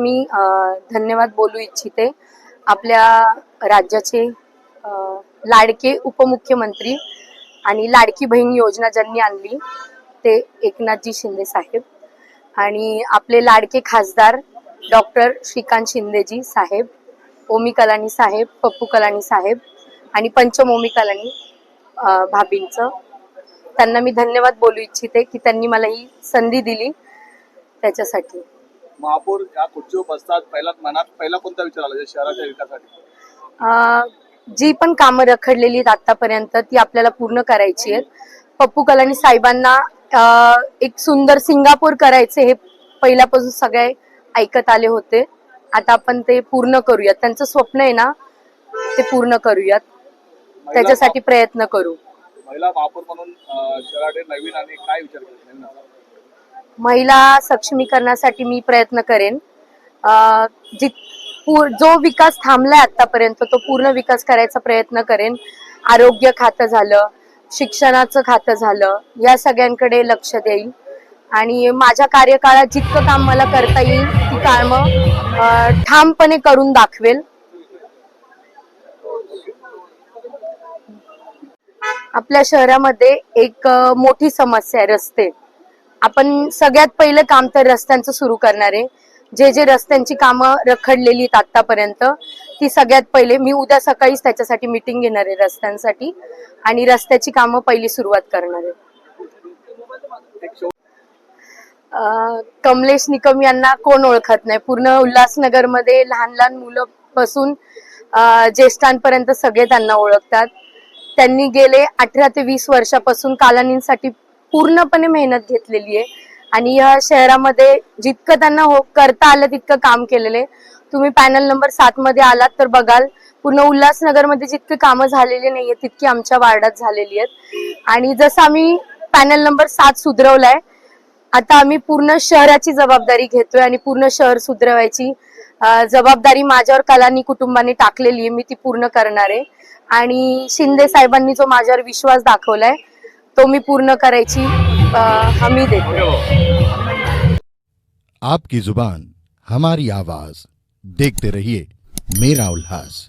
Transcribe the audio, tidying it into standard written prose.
मी धन्यवाद बोलू इच्छिते आपल्या राज्याचे लाडके उपमुख्यमंत्री आणि लाडकी बहीण योजना ज्यांनी आणली ते एकनाथजी शिंदे साहेब आणि आपले लाडके खासदार डॉक्टर श्रीकांत शिंदेजी साहेब, ओमी कलानी साहेब, पप्पू कलानी साहेब आणि पंचम ओमी कलानी भाभींचं त्यांना मी धन्यवाद बोलू इच्छिते की त्यांनी मला ही संधी दिली त्याच्यासाठी. महापौर या खुर्चीवर बसतात पहिला कोणता विचार आला शहराच्या विकासासाठी? जी पण कामं रखडलेली आहेत आतापर्यंत ती आपल्याला पूर्ण करायची आहेत. पप्पू कलानी साहेबांना एक सुंदर सिंगापूर करायचे हे पहिल्यापासून सगळे ऐकत आले होते. आता आपण ते पूर्ण करूयात. त्यांचं स्वप्न आहे ना ते पूर्ण करूयात, त्याच्यासाठी प्रयत्न करू. महिला महापौर म्हणून शहराकडे नवीन आणि काय विचार केला? महिला सक्षमीकरणासाठी मी प्रयत्न करेन. जो विकास थांबलाय आतापर्यंत तो पूर्ण विकास करायचा प्रयत्न करेन. आरोग्य खातं झालं, शिक्षणाचं खातं झालं, या सगळ्यांकडे लक्ष देईल आणि माझ्या कार्यकाळात जितकं काम मला करता येईल ती कामं ठामपणे करून दाखवेल. आपल्या शहरामध्ये एक मोठी समस्या आहे रस्ते. आपण सगळ्यात पहिलं काम तर रस्त्यांचं सुरू करणार आहे. जे रस्त्यांची कामं रखडलेली आहेत आतापर्यंत ती सगळ्यात पहिले मी उद्या सकाळीच त्याच्यासाठी मीटिंग घेणार आहे रस्त्यांसाठी आणि रस्त्याची कामं पहिली सुरुवात करणार आहे. कमलेश निकम यांना कोण ओळखत नाही. पूर्ण उल्हासनगरमध्ये लहान लहान मुलं पासून ज्येष्ठांपर्यंत सगळे त्यांना ओळखतात. त्यांनी गेले 18 ते 20 वर्षापासून कालानींसाठी पूर्णपणे मेहनत घेतलेली आहे आणि या शहरामध्ये जितकं त्यांना करता आलं तितकं काम केलेलं आहे. तुम्ही पॅनल नंबर 7 मध्ये आलात तर बघाल पूर्ण उल्हासनगरमध्ये जितकी कामं झालेली नाहीये तितकी आमच्या वार्डात झालेली आहेत. आणि जसं आम्ही पॅनल नंबर 7 सुधरवलाय आता आम्ही पूर्ण शहराची जबाबदारी घेतोय आणि पूर्ण शहर सुधरवायची जबाबदारी माझ्यावर कलानी कुटुंबाने टाकलेली आहे. मी ती पूर्ण करणार आहे आणि शिंदे साहेबांनी जो माझ्यावर विश्वास दाखवलाय तो मी पूर्ण करायची हमी देतो. आपकी जुबान हमारी आवाज, देखते रहिए मेरा उल्लास.